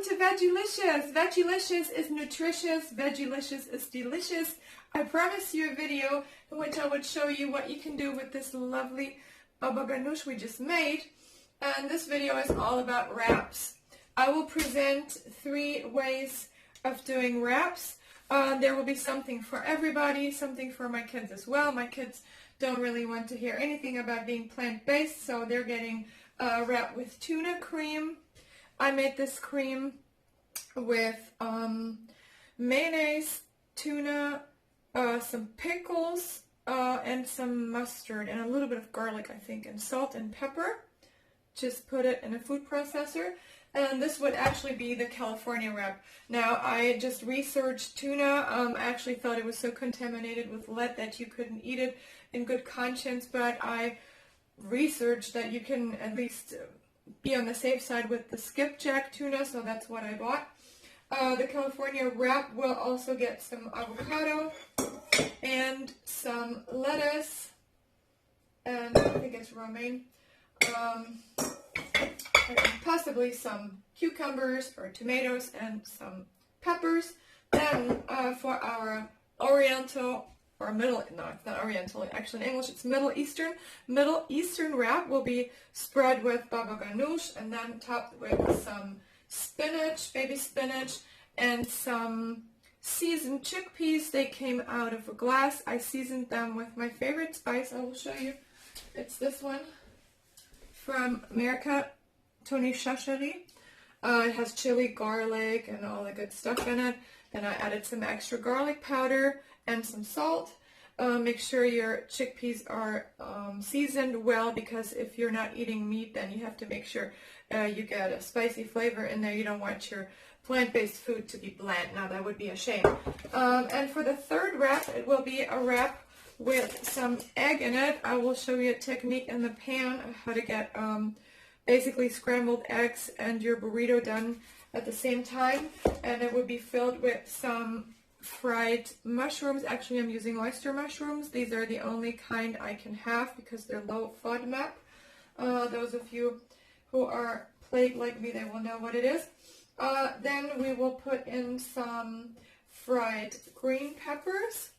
to Veggielicious. Veggielicious is nutritious. Veggielicious is delicious. I promised you a video in which I would show you what you can do with this lovely baba ganoush we just made. And this video is all about wraps. I will present 3 ways of doing wraps. There will be something for everybody, something for my kids as well. My kids don't really want to hear anything about being plant-based, so they're getting a wrap with tuna cream. I made this cream with mayonnaise, tuna, some pickles, and some mustard, and a little bit of garlic, I think, and salt and pepper. Just put it in a food processor, and this would actually be the California wrap. Now, I just researched tuna. I actually thought it was so contaminated with lead that you couldn't eat it in good conscience, but I researched that you can at least be on the safe side with the skipjack tuna, so that's what I bought. The California wrap will also get some avocado and some lettuce, and I think it's romaine, and possibly some cucumbers or tomatoes and some peppers. Then for our Oriental or Middle, no, it's not Oriental, actually in English it's Middle Eastern wrap will be spread with baba ganoush and then topped with some spinach, baby spinach, and some seasoned chickpeas. They came out of a glass. I seasoned them with my favorite spice. I will show you. It's this one from America, Tony Shashari. It has chili, garlic, and all the good stuff in it. Then I added some extra garlic powder and some salt. Make sure your chickpeas are seasoned well, because if you're not eating meat, then you have to make sure you get a spicy flavor in there. You don't want your plant-based food to be bland. Now, that would be a shame. And for the third wrap, it will be a wrap with some egg in it. I will show you a technique in the pan of how to get basically scrambled eggs and your burrito done at the same time. And it would be filled with some fried mushrooms. Actually, I'm using oyster mushrooms. These are the only kind I can have because they're low FODMAP. Those of you who are plagued like me, they will know what it is. Then we will put in some fried green peppers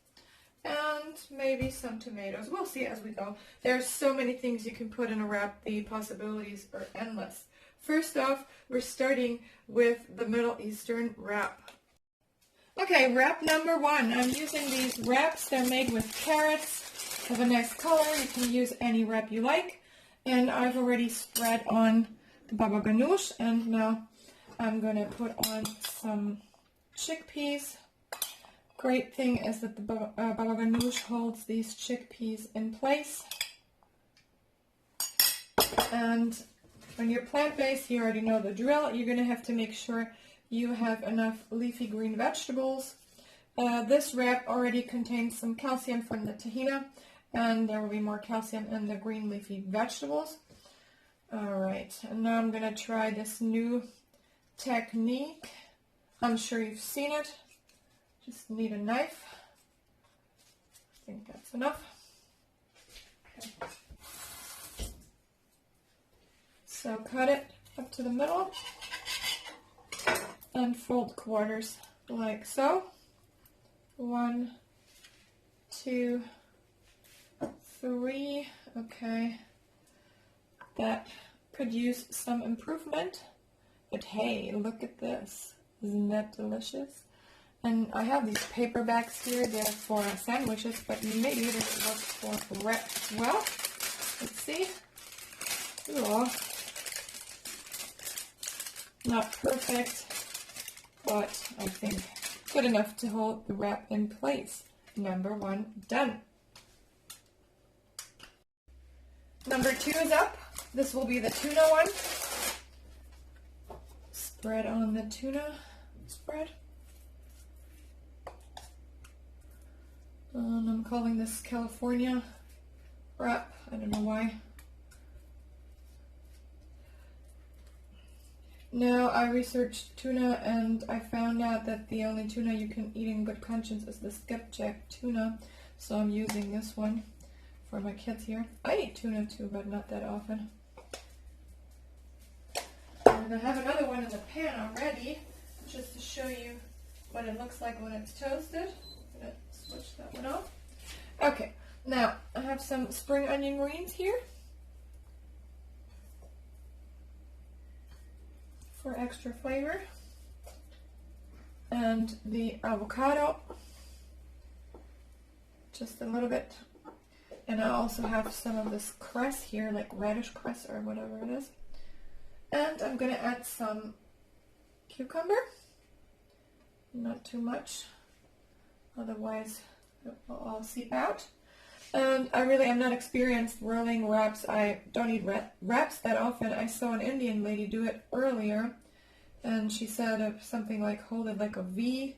and maybe some tomatoes. We'll see as we go. There's so many things you can put in a wrap. The possibilities are endless. First off, we're starting with the Middle Eastern wrap. Okay, wrap number 1. I'm using these wraps. They're made with carrots. Have a nice color. You can use any wrap you like. And I've already spread on the baba ganoush. And now I'm going to put on some chickpeas. Great thing is that the baba ganoush holds these chickpeas in place. And when you're plant-based, you already know the drill. You're going to have to make sure you have enough leafy green vegetables. This wrap already contains some calcium from the tahina, and there will be more calcium in the green leafy vegetables. Alright, and now I'm going to try this new technique. I'm sure you've seen it. Just need a knife. I think that's enough. Okay. So cut it up to the middle and fold quarters like so. 1, 2, 3. Okay. That could use some improvement. But hey, look at this. Isn't that delicious? And I have these paper bags here. They're for sandwiches, but maybe this works for wraps as well. Let's see. Ooh. Not perfect, but I think good enough to hold the wrap in place. Number 1 done. Number 2 is up. This will be the tuna one. Spread on the tuna spread. I'm calling this California wrap. I don't know why. Now, I researched tuna and I found out that the only tuna you can eat in good conscience is the skipjack tuna. So I'm using this one for my kids here. I eat tuna too, but not that often. And I have another one in the pan already, just to show you what it looks like when it's toasted. I'm going to switch that one off. Okay, now I have some spring onion rings here for extra flavor. And the avocado, just a little bit. And I also have some of this cress here, like radish cress or whatever it is. And I'm going to add some cucumber. Not too much, otherwise it will all seep out. And I really am not experienced rolling wraps. I don't eat wraps that often. I saw an Indian lady do it earlier, and she said something like hold it like a V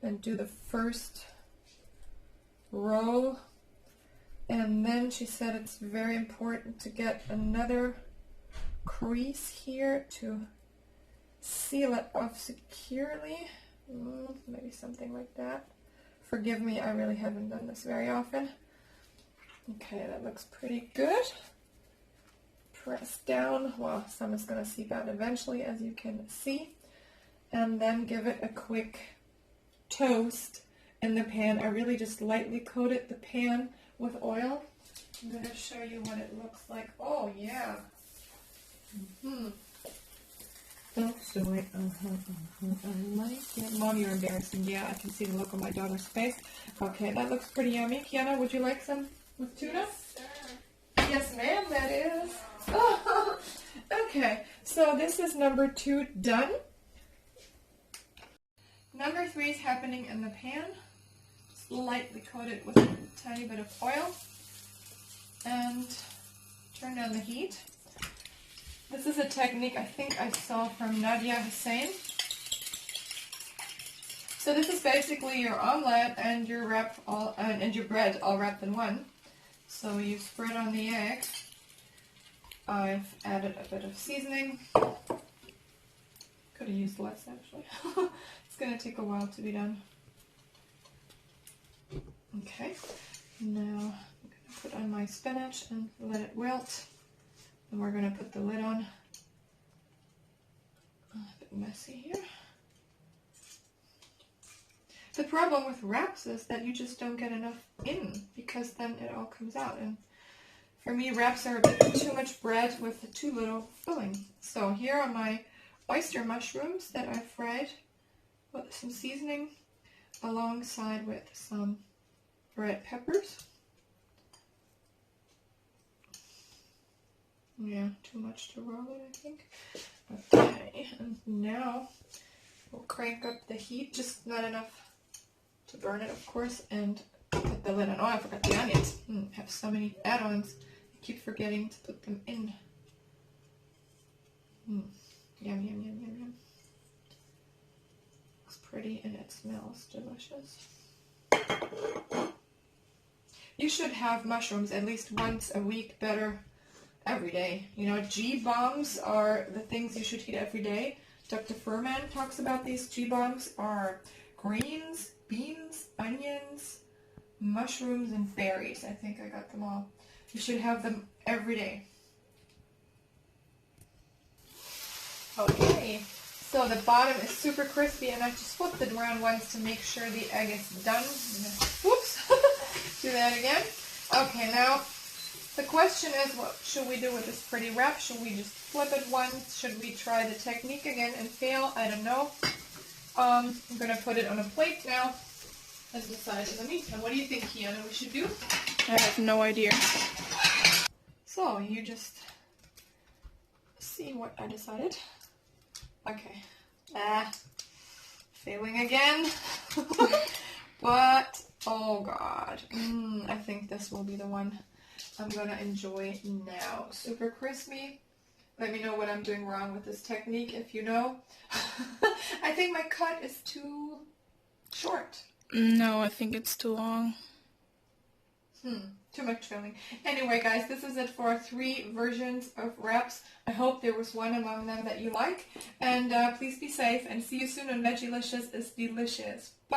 and do the first roll. And then she said it's very important to get another crease here to seal it off securely. Maybe something like that. Forgive me, I really haven't done this very often. Okay, that looks pretty good. Press down. Well, some is going to seep out eventually, as you can see. And then give it a quick toast in the pan. I really just lightly coated the pan with oil. I'm going to show you what it looks like. Oh, yeah. That's the way. I like it. Mom, you're embarrassing. Yeah, I can see the look on my daughter's face. Okay, that looks pretty yummy. Kiana, would you like some with tuna? Yes, sir. Yes, ma'am, that is. Oh, okay, so this is number 2 done. Number 3 is happening in the pan. Just lightly coat it with a tiny bit of oil and turn down the heat. This is a technique I think I saw from Nadia Hussein. So this is basically your omelet and your wrap and your bread all wrapped in one. So you spread on the egg. I've added a bit of seasoning. Could have used less actually. It's going to take a while to be done. Okay, now I'm going to put on my spinach and let it wilt. And we're going to put the lid on. A bit messy here. The problem with wraps is that you just don't get enough in, because then it all comes out. And for me, wraps are a bit too much bread with too little filling. So here are my oyster mushrooms that I fried with some seasoning alongside with some red peppers. Yeah, too much to roll it, I think. Okay, and now we'll crank up the heat, just not enough to burn it, of course, and put the lid on. Oh, I forgot the onions. I have so many add-ons. I keep forgetting to put them in. Yum, yum, yum, yum, yum. Looks pretty and it smells delicious. You should have mushrooms at least once a week, better every day. You know, G-bombs are the things you should eat every day. Dr. Furman talks about these. G-bombs are greens, beans, onions, mushrooms, and berries. I think I got them all. You should have them every day. Okay, so the bottom is super crispy, and I just flipped it around once to make sure the egg is done. Whoops! Do that again. Okay, now the question is, what should we do with this pretty wrap? Should we just flip it once? Should we try the technique again and fail? I don't know. I'm going to put it on a plate now as the size of the meat. And what do you think, Kiana, we should do? I have no idea. So, you just see what I decided. Okay. Failing again. But, oh god. I think this will be the one I'm going to enjoy now. Super crispy. Let me know what I'm doing wrong with this technique if you know. I think my cut is too short. No, I think it's too long. Too much filling. Anyway, guys, this is it for 3 versions of wraps. I hope there was one among them that you like. And please be safe and see you soon on Veggielicious is delicious. Bye!